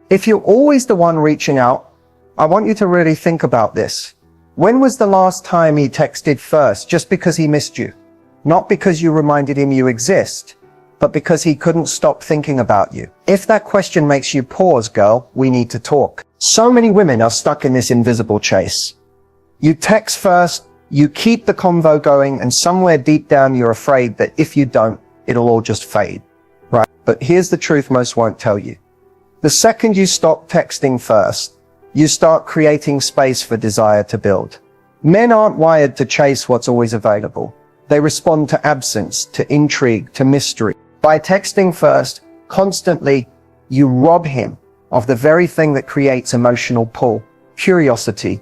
If you're always the one reaching out, I want you to really think about this. When was the last time he texted first just because he missed you? Not because you reminded him you exist, but because he couldn't stop thinking about you. If that question makes you pause, girl, we need to talk. So many women are stuck in this invisible chase. You text first, you keep the convo going, and somewhere deep down you're afraid that if you don't, it'll all just fade, right? But here's the truth most won't tell you. The second you stop texting first, you start creating space for desire to build. Men aren't wired to chase what's always available. They respond to absence, to intrigue, to mystery. By texting first, constantly, you rob him of the very thing that creates emotional pull, curiosity.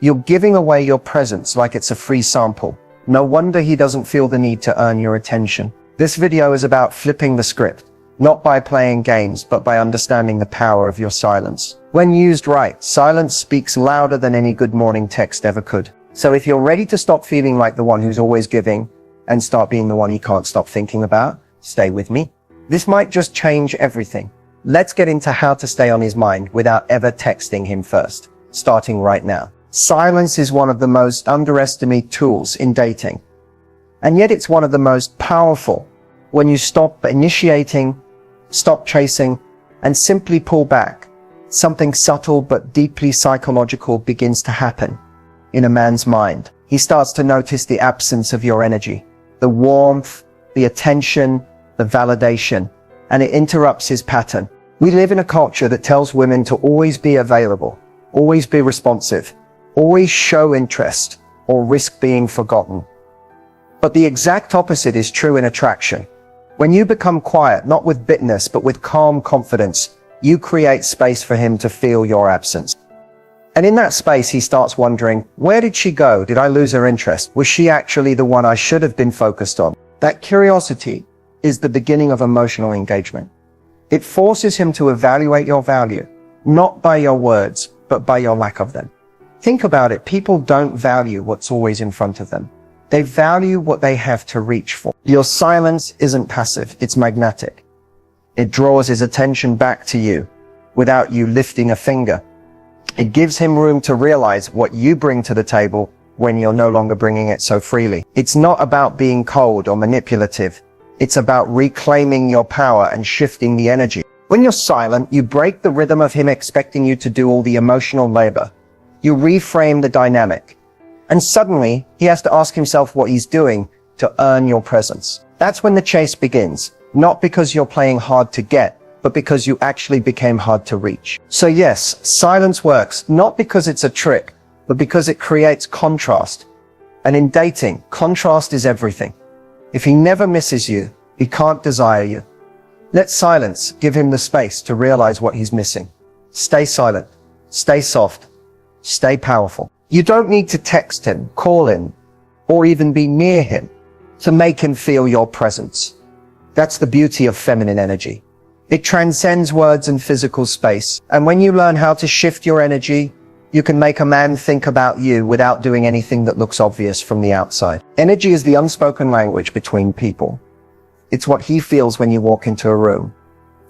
You're giving away your presence like it's a free sample. No wonder he doesn't feel the need to earn your attention. This video is about flipping the script, not by playing games, but by understanding the power of your silence. When used right, silence speaks louder than any good morning text ever could. So if you're ready to stop feeling like the one who's always giving and start being the one you can't stop thinking about, stay with me. This might just change everything. Let's get into how to stay on his mind without ever texting him first, starting right now. Silence is one of the most underestimated tools in dating. And yet it's one of the most powerful. When you stop initiating, stop chasing, and simply pull back, something subtle but deeply psychological begins to happen in a man's mind. He starts to notice the absence of your energy, the warmth, the attention, the validation, and it interrupts his pattern. We live in a culture that tells women to always be available, always be responsive, always show interest, or risk being forgotten. But the exact opposite is true in attraction. When you become quiet, not with bitterness, but with calm confidence, you create space for him to feel your absence. And in that space, he starts wondering, where did she go? Did I lose her interest? Was she actually the one I should have been focused on? That curiosity is the beginning of emotional engagement. It forces him to evaluate your value, not by your words, but by your lack of them. Think about it. People don't value what's always in front of them. They value what they have to reach for. Your silence isn't passive, it's magnetic. It draws his attention back to you without you lifting a finger. It gives him room to realize what you bring to the table when you're no longer bringing it so freely. It's not about being cold or manipulative. It's about reclaiming your power and shifting the energy. When you're silent, you break the rhythm of him expecting you to do all the emotional labor. You reframe the dynamic. And suddenly, he has to ask himself what he's doing to earn your presence. That's when the chase begins, not because you're playing hard to get, but because you actually became hard to reach. So yes, silence works, not because it's a trick, but because it creates contrast. And in dating, contrast is everything. If he never misses you, he can't desire you. Let silence give him the space to realize what he's missing. Stay silent, stay soft, stay powerful. You don't need to text him, call him, or even be near him to make him feel your presence. That's the beauty of feminine energy. It transcends words and physical space. And when you learn how to shift your energy, you can make a man think about you without doing anything that looks obvious from the outside. Energy is the unspoken language between people. It's what he feels when you walk into a room.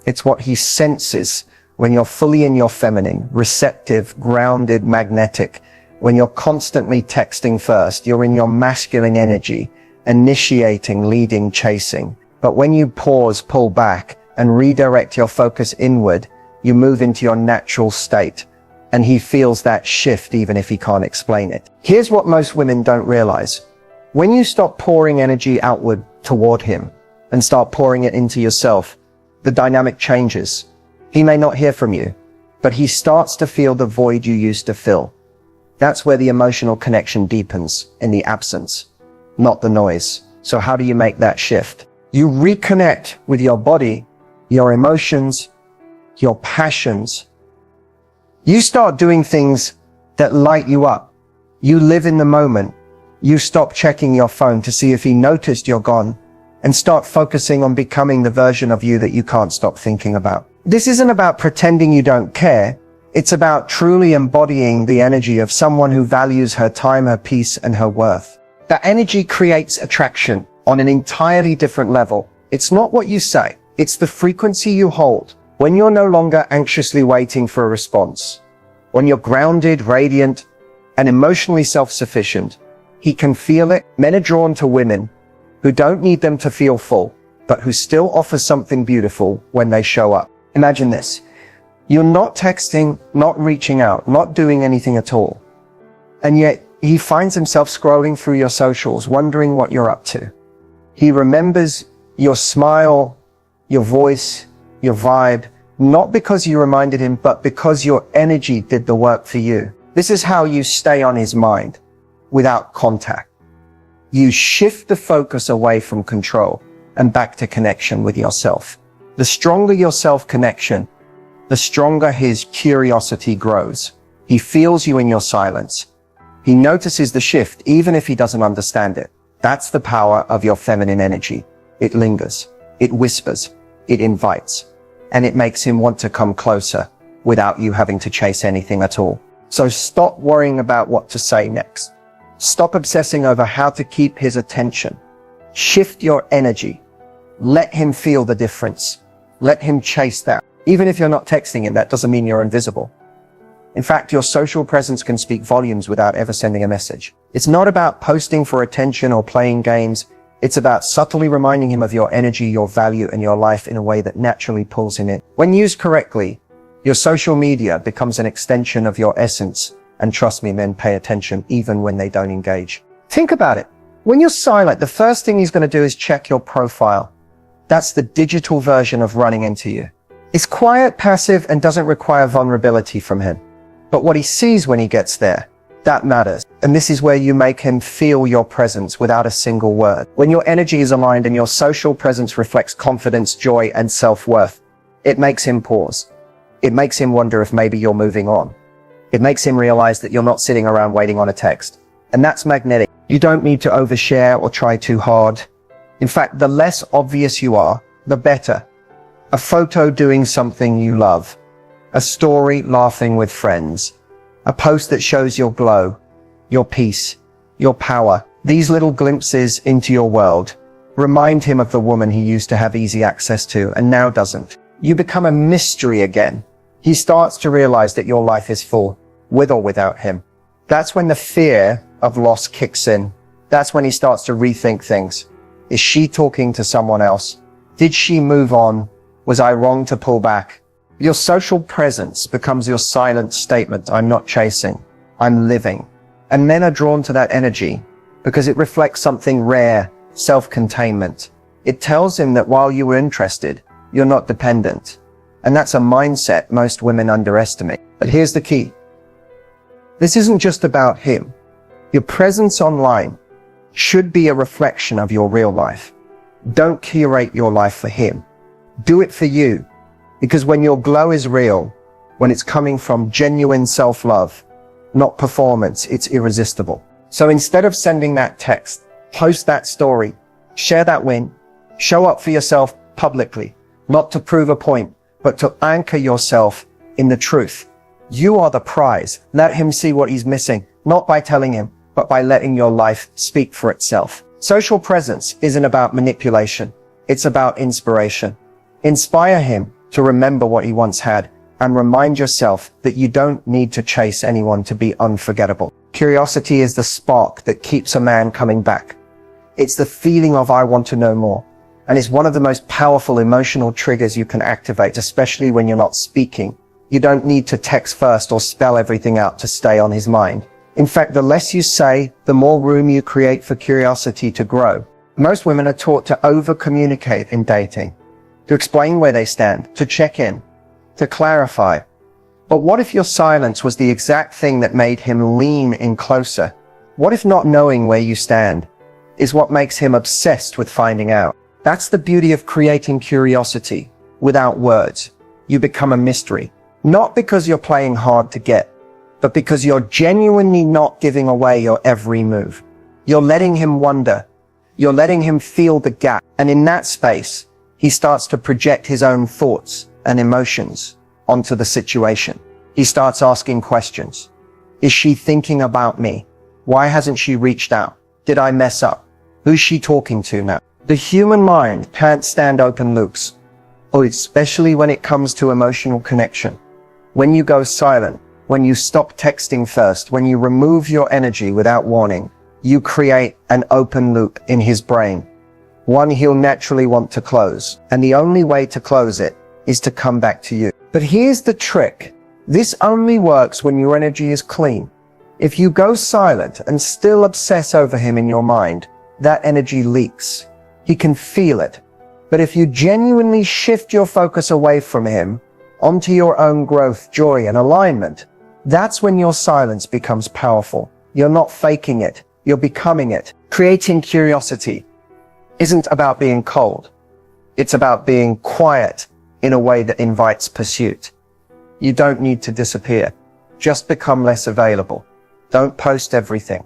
It's what he senses when you're fully in your feminine, receptive, grounded, magnetic. When you're constantly texting first, you're in your masculine energy, initiating, leading, chasing. But when you pause, pull back, and redirect your focus inward, you move into your natural state. And he feels that shift even if he can't explain it. Here's what most women don't realize. When you stop pouring energy outward toward him and start pouring it into yourself, the dynamic changes. He may not hear from you, but he starts to feel the void you used to fill. That's where the emotional connection deepens, in the absence, not the noise. So how do you make that shift? You reconnect with your body, your emotions, your passions. You start doing things that light you up. You live in the moment. You stop checking your phone to see if he noticed you're gone and start focusing on becoming the version of you that you can't stop thinking about. This isn't about pretending you don't care. It's about truly embodying the energy of someone who values her time, her peace, and her worth. That energy creates attraction on an entirely different level. It's not what you say. It's the frequency you hold. When you're no longer anxiously waiting for a response, when you're grounded, radiant, and emotionally self-sufficient, he can feel it. Men are drawn to women who don't need them to feel full, but who still offer something beautiful when they show up. Imagine this. You're not texting, not reaching out, not doing anything at all. And yet he finds himself scrolling through your socials, wondering what you're up to. He remembers your smile, your voice, your vibe, not because you reminded him, but because your energy did the work for you. This is how you stay on his mind without contact. You shift the focus away from control and back to connection with yourself. The stronger your self-connection, the stronger his curiosity grows. He feels you in your silence. He notices the shift, even if he doesn't understand it. That's the power of your feminine energy. It lingers, it whispers, it invites, and it makes him want to come closer without you having to chase anything at all. So stop worrying about what to say next. Stop obsessing over how to keep his attention. Shift your energy. Let him feel the difference. Let him chase that. Even if you're not texting him, that doesn't mean you're invisible. In fact, your social presence can speak volumes without ever sending a message. It's not about posting for attention or playing games. It's about subtly reminding him of your energy, your value, and your life in a way that naturally pulls him in. When used correctly, your social media becomes an extension of your essence. And trust me, men pay attention even when they don't engage. Think about it. When you're silent, the first thing he's going to do is check your profile. That's the digital version of running into you. It's quiet, passive, and doesn't require vulnerability from him. But what he sees when he gets there, that matters. And this is where you make him feel your presence without a single word. When your energy is aligned and your social presence reflects confidence, joy, and self-worth, it makes him pause. It makes him wonder if maybe you're moving on. It makes him realize that you're not sitting around waiting on a text. And that's magnetic. You don't need to overshare or try too hard. In fact, the less obvious you are, the better. A photo doing something you love. A story laughing with friends. A post that shows your glow, your peace, your power. These little glimpses into your world remind him of the woman he used to have easy access to and now doesn't. You become a mystery again. He starts to realize that your life is full, with or without him. That's when the fear of loss kicks in. That's when he starts to rethink things. Is she talking to someone else? Did she move on? Was I wrong to pull back? Your social presence becomes your silent statement. I'm not chasing. I'm living. And men are drawn to that energy because it reflects something rare, self-containment. It tells him that while you were interested, you're not dependent. And that's a mindset most women underestimate. But here's the key. This isn't just about him. Your presence online should be a reflection of your real life. Don't curate your life for him. Do it for you. Because when your glow is real, when it's coming from genuine self-love, not performance, it's irresistible. So instead of sending that text, post that story, share that win, show up for yourself publicly, not to prove a point, but to anchor yourself in the truth. You are the prize. Let him see what he's missing, not by telling him, but by letting your life speak for itself. Social presence isn't about manipulation. It's about inspiration. Inspire him to remember what he once had and remind yourself that you don't need to chase anyone to be unforgettable. Curiosity is the spark that keeps a man coming back. It's the feeling of I want to know more. And it's one of the most powerful emotional triggers you can activate, especially when you're not speaking. You don't need to text first or spell everything out to stay on his mind. In fact, the less you say, the more room you create for curiosity to grow. Most women are taught to over-communicate in dating, to explain where they stand, to check in, to clarify. But what if your silence was the exact thing that made him lean in closer? What if not knowing where you stand is what makes him obsessed with finding out? That's the beauty of creating curiosity without words. You become a mystery, not because you're playing hard to get, but because you're genuinely not giving away your every move. You're letting him wonder. You're letting him feel the gap. And in that space, he starts to project his own thoughts and emotions onto the situation. He starts asking questions. Is she thinking about me? Why hasn't she reached out? Did I mess up? Who's she talking to now? The human mind can't stand open loops. Oh, especially when it comes to emotional connection. When you go silent, when you stop texting first, when you remove your energy without warning, you create an open loop in his brain. One he'll naturally want to close. And the only way to close it is to come back to you. But here's the trick. This only works when your energy is clean. If you go silent and still obsess over him in your mind, that energy leaks. He can feel it. But if you genuinely shift your focus away from him onto your own growth, joy, and alignment, that's when your silence becomes powerful. You're not faking it. You're becoming it. Creating curiosity isn't about being cold. It's about being quiet in a way that invites pursuit. You don't need to disappear. Just become less available. Don't post everything.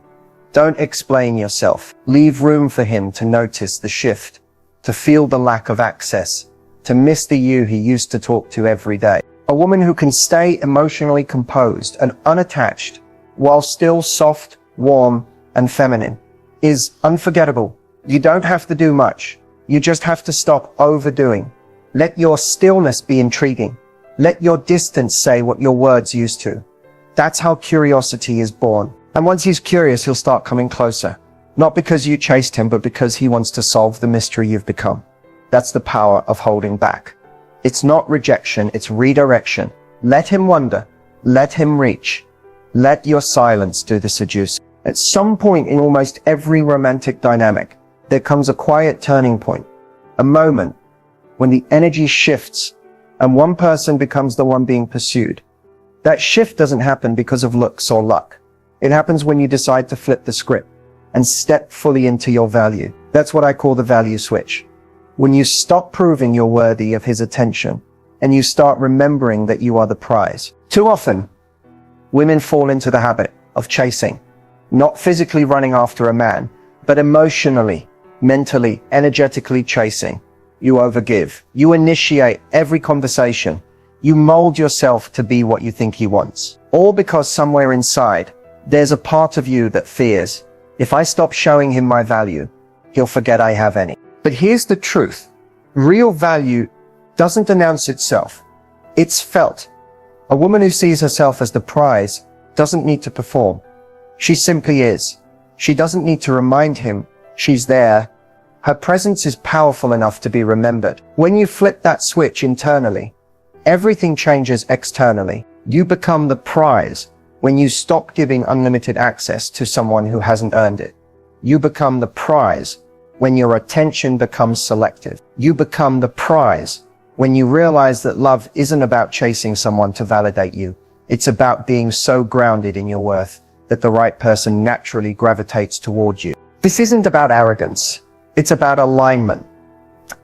Don't explain yourself. Leave room for him to notice the shift, to feel the lack of access, to miss the you he used to talk to every day. A woman who can stay emotionally composed and unattached while still soft, warm, and feminine is unforgettable. You don't have to do much. You just have to stop overdoing. Let your stillness be intriguing. Let your distance say what your words used to. That's how curiosity is born. And once he's curious, he'll start coming closer. Not because you chased him, but because he wants to solve the mystery you've become. That's the power of holding back. It's not rejection, it's redirection. Let him wonder. Let him reach. Let your silence do the seducing. At some point in almost every romantic dynamic, there comes a quiet turning point. A moment when the energy shifts and one person becomes the one being pursued. That shift doesn't happen because of looks or luck. It happens when you decide to flip the script and step fully into your value. That's what I call the value switch. When you stop proving you're worthy of his attention and you start remembering that you are the prize. Too often, women fall into the habit of chasing, not physically running after a man, but emotionally, mentally, energetically chasing. You overgive. You initiate every conversation. You mold yourself to be what you think he wants. All because somewhere inside, there's a part of you that fears, if I stop showing him my value, he'll forget I have any. But here's the truth. Real value doesn't announce itself. It's felt. A woman who sees herself as the prize doesn't need to perform. She simply is. She doesn't need to remind him she's there. Her presence is powerful enough to be remembered. When you flip that switch internally, everything changes externally. You become the prize when you stop giving unlimited access to someone who hasn't earned it. You become the prize when your attention becomes selective. You become the prize when you realize that love isn't about chasing someone to validate you. It's about being so grounded in your worth that the right person naturally gravitates towards you. This isn't about arrogance. It's about alignment.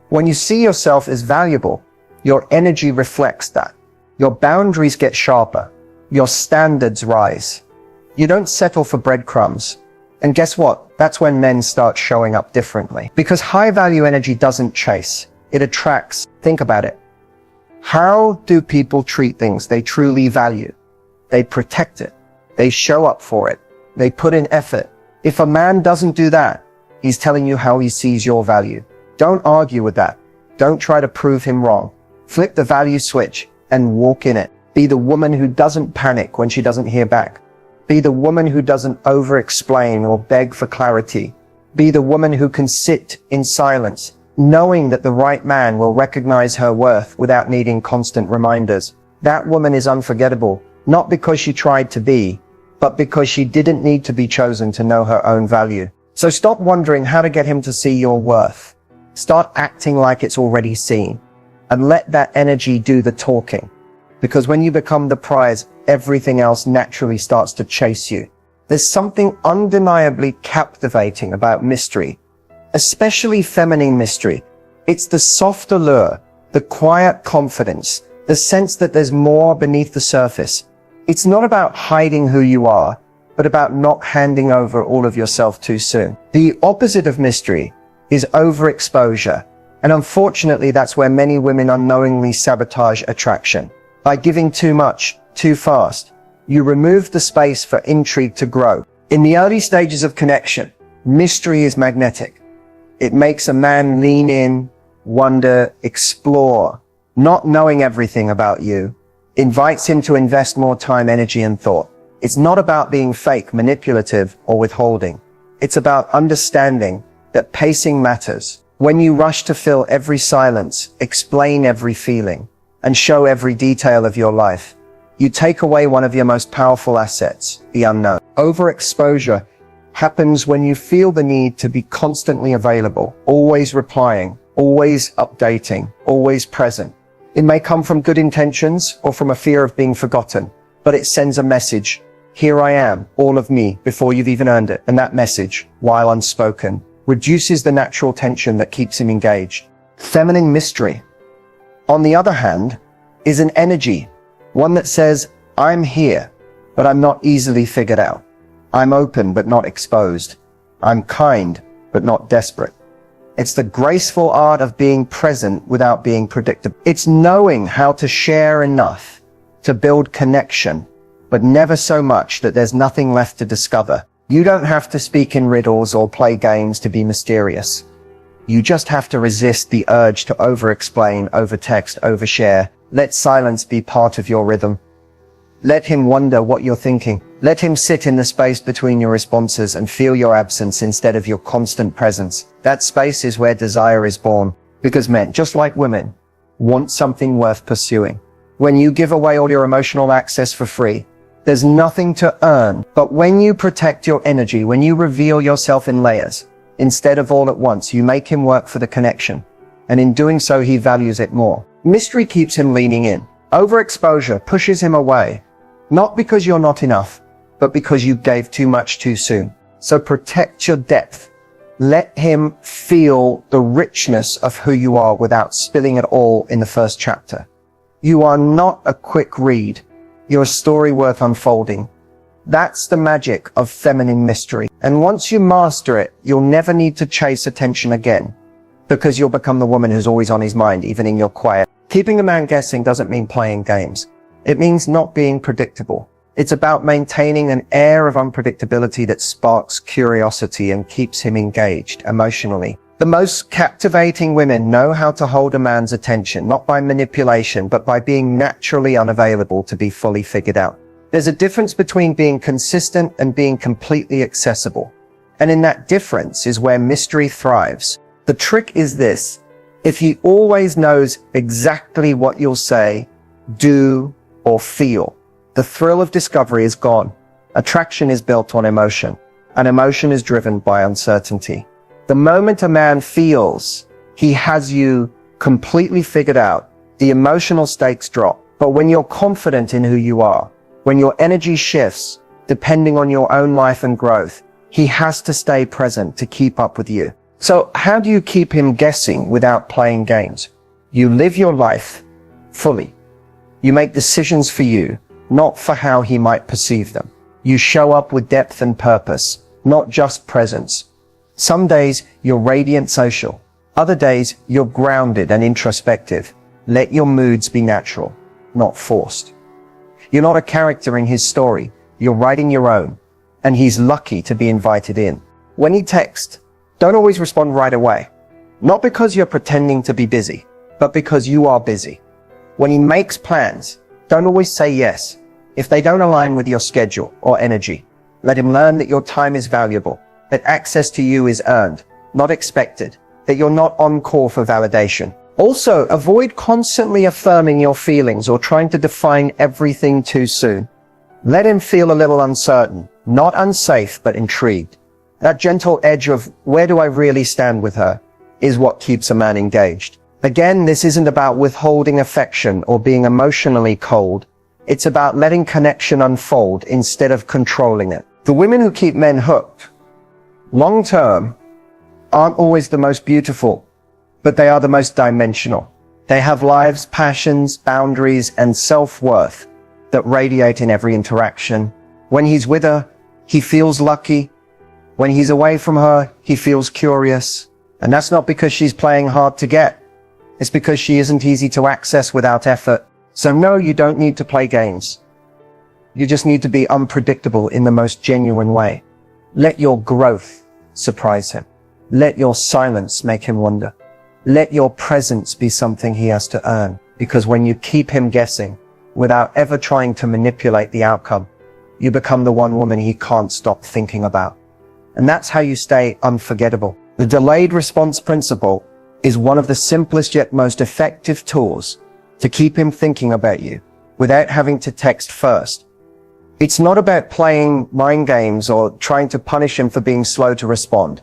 When you see yourself as valuable, your energy reflects that. Your boundaries get sharper. Your standards rise. You don't settle for breadcrumbs. And guess what? That's when men start showing up differently. Because high value energy doesn't chase. It attracts. Think about it. How do people treat things they truly value? They protect it. They show up for it. They put in effort. If a man doesn't do that, he's telling you how he sees your value. Don't argue with that. Don't try to prove him wrong. Flip the value switch and walk in it. Be the woman who doesn't panic when she doesn't hear back. Be the woman who doesn't over-explain or beg for clarity. Be the woman who can sit in silence, knowing that the right man will recognize her worth without needing constant reminders. That woman is unforgettable, not because she tried to be, but because she didn't need to be chosen to know her own value. So stop wondering how to get him to see your worth. Start acting like it's already seen, and let that energy do the talking. Because when you become the prize, everything else naturally starts to chase you. There's something undeniably captivating about mystery, especially feminine mystery. It's the soft allure, the quiet confidence, the sense that there's more beneath the surface. It's not about hiding who you are, but about not handing over all of yourself too soon. The opposite of mystery is overexposure. And unfortunately, that's where many women unknowingly sabotage attraction. By giving too much, too fast, you remove the space for intrigue to grow. In the early stages of connection, mystery is magnetic. It makes a man lean in, wonder, explore. Not knowing everything about you invites him to invest more time, energy, and thought. It's not about being fake, manipulative, or withholding. It's about understanding that pacing matters. When you rush to fill every silence, explain every feeling, and show every detail of your life, you take away one of your most powerful assets, the unknown. Overexposure happens when you feel the need to be constantly available, always replying, always updating, always present. It may come from good intentions or from a fear of being forgotten, but it sends a message. Here I am, all of me, before you've even earned it. And that message, while unspoken, reduces the natural tension that keeps him engaged. Feminine mystery, on the other hand, is an energy, one that says, I'm here, but I'm not easily figured out. I'm open, but not exposed. I'm kind, but not desperate. It's the graceful art of being present without being predictable. It's knowing how to share enough to build connection, but never so much that there's nothing left to discover. You don't have to speak in riddles or play games to be mysterious. You just have to resist the urge to over-explain, over-text, overshare. Let silence be part of your rhythm. Let him wonder what you're thinking. Let him sit in the space between your responses and feel your absence instead of your constant presence. That space is where desire is born, because men, just like women, want something worth pursuing. When you give away all your emotional access for free, there's nothing to earn. But when you protect your energy, when you reveal yourself in layers, instead of all at once, you make him work for the connection. And in doing so, he values it more. Mystery keeps him leaning in. Overexposure pushes him away. Not because you're not enough, but because you gave too much too soon. So protect your depth. Let him feel the richness of who you are without spilling it all in the first chapter. You are not a quick read. You're a story worth unfolding. That's the magic of feminine mystery. And once you master it, you'll never need to chase attention again, because you'll become the woman who's always on his mind, even in your quiet. Keeping a man guessing doesn't mean playing games. It means not being predictable. It's about maintaining an air of unpredictability that sparks curiosity and keeps him engaged emotionally. The most captivating women know how to hold a man's attention, not by manipulation, but by being naturally unavailable to be fully figured out. There's a difference between being consistent and being completely accessible. And in that difference is where mystery thrives. The trick is this: if he always knows exactly what you'll say, do, or feel, the thrill of discovery is gone. Attraction is built on emotion, and emotion is driven by uncertainty. The moment a man feels he has you completely figured out, the emotional stakes drop. But when you're confident in who you are, when your energy shifts, depending on your own life and growth, he has to stay present to keep up with you. So how do you keep him guessing without playing games? You live your life fully. You make decisions for you, not for how he might perceive them. You show up with depth and purpose, not just presence. Some days you're radiant social. Other days you're grounded and introspective. Let your moods be natural, not forced. You're not a character in his story. You're writing your own. And he's lucky to be invited in. When he texts, don't always respond right away. Not because you're pretending to be busy, but because you are busy. When he makes plans, don't always say yes if they don't align with your schedule or energy. Let him learn that your time is valuable, that access to you is earned, not expected, that you're not on call for validation. Also, avoid constantly affirming your feelings or trying to define everything too soon. Let him feel a little uncertain, not unsafe, but intrigued. That gentle edge of where do I really stand with her is what keeps a man engaged. Again, this isn't about withholding affection or being emotionally cold. It's about letting connection unfold instead of controlling it. The women who keep men hooked, long term, aren't always the most beautiful, but they are the most dimensional. They have lives, passions, boundaries, and self-worth that radiate in every interaction. When he's with her, he feels lucky. When he's away from her, he feels curious. And that's not because she's playing hard to get. It's because she isn't easy to access without effort. So no, you don't need to play games. You just need to be unpredictable in the most genuine way. Let your growth surprise him. Let your silence make him wonder. Let your presence be something he has to earn. because when you keep him guessing, without ever trying to manipulate the outcome, you become the one woman he can't stop thinking about. And that's how you stay unforgettable. The delayed response principle is one of the simplest yet most effective tools to keep him thinking about you without having to text first. It's not about playing mind games or trying to punish him for being slow to respond.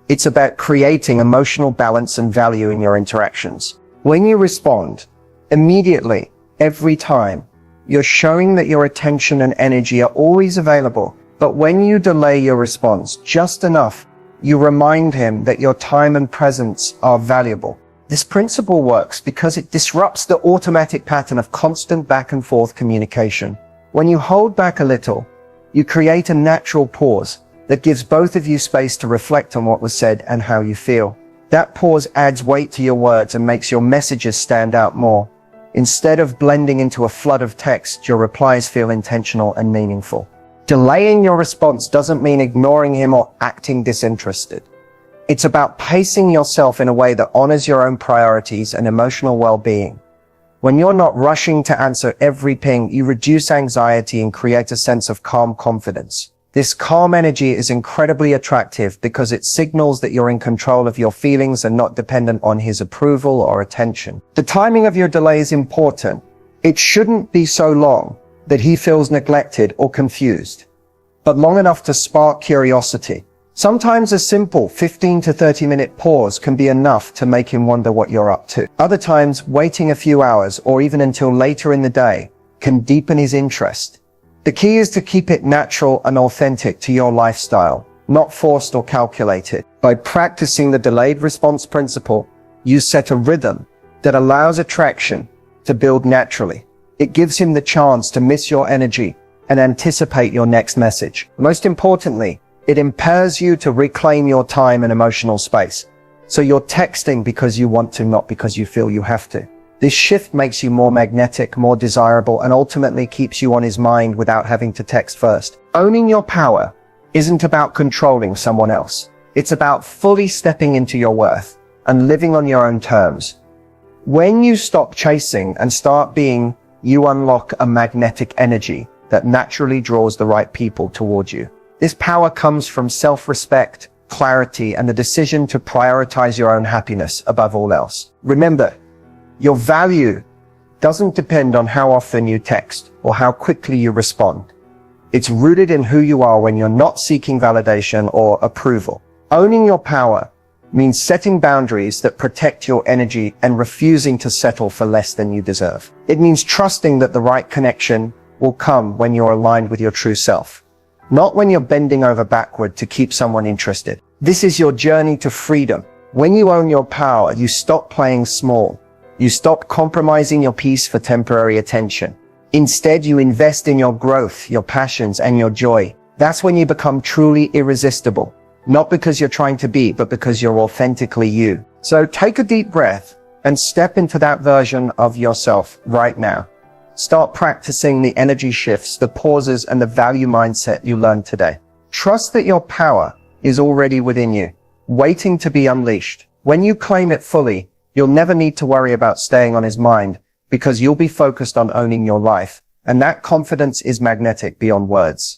It's about creating emotional balance and value in your interactions. When you respond, immediately, every time, you're showing that your attention and energy are always available. But when you delay your response just enough, you remind him that your time and presence are valuable. This principle works because it disrupts the automatic pattern of constant back and forth communication. When you hold back a little, you create a natural pause that gives both of you space to reflect on what was said and how you feel. That pause adds weight to your words and makes your messages stand out more. Instead of blending into a flood of text, your replies feel intentional and meaningful. Delaying your response doesn't mean ignoring him or acting disinterested. It's about pacing yourself in a way that honors your own priorities and emotional well-being. When you're not rushing to answer every ping, you reduce anxiety and create a sense of calm confidence. This calm energy is incredibly attractive because it signals that you're in control of your feelings and not dependent on his approval or attention. The timing of your delay is important. It shouldn't be so long that he feels neglected or confused, but long enough to spark curiosity. Sometimes a simple 15 to 30-minute pause can be enough to make him wonder what you're up to. Other times, waiting a few hours or even until later in the day can deepen his interest. The key is to keep it natural and authentic to your lifestyle, not forced or calculated. By practicing the delayed response principle, you set a rhythm that allows attraction to build naturally. It gives him the chance to miss your energy and anticipate your next message. Most importantly, it empowers you to reclaim your time and emotional space. So you're texting because you want to, not because you feel you have to. This shift makes you more magnetic, more desirable, and ultimately keeps you on his mind without having to text first. Owning your power isn't about controlling someone else. It's about fully stepping into your worth and living on your own terms. When you stop chasing and start being, you unlock a magnetic energy that naturally draws the right people towards you. This power comes from self-respect, clarity, and the decision to prioritize your own happiness above all else. Remember, your value doesn't depend on how often you text or how quickly you respond. It's rooted in who you are when you're not seeking validation or approval. Owning your power means setting boundaries that protect your energy and refusing to settle for less than you deserve. It means trusting that the right connection will come when you're aligned with your true self, not when you're bending over backward to keep someone interested. This is your journey to freedom. When you own your power, you stop playing small. You stop compromising your peace for temporary attention. Instead, you invest in your growth, your passions, and your joy. That's when you become truly irresistible. Not because you're trying to be, but because you're authentically you. So take a deep breath and step into that version of yourself right now. Start practicing the energy shifts, the pauses, and the value mindset you learned today. Trust that your power is already within you, waiting to be unleashed. When you claim it fully, you'll never need to worry about staying on his mind because you'll be focused on owning your life. And that confidence is magnetic beyond words.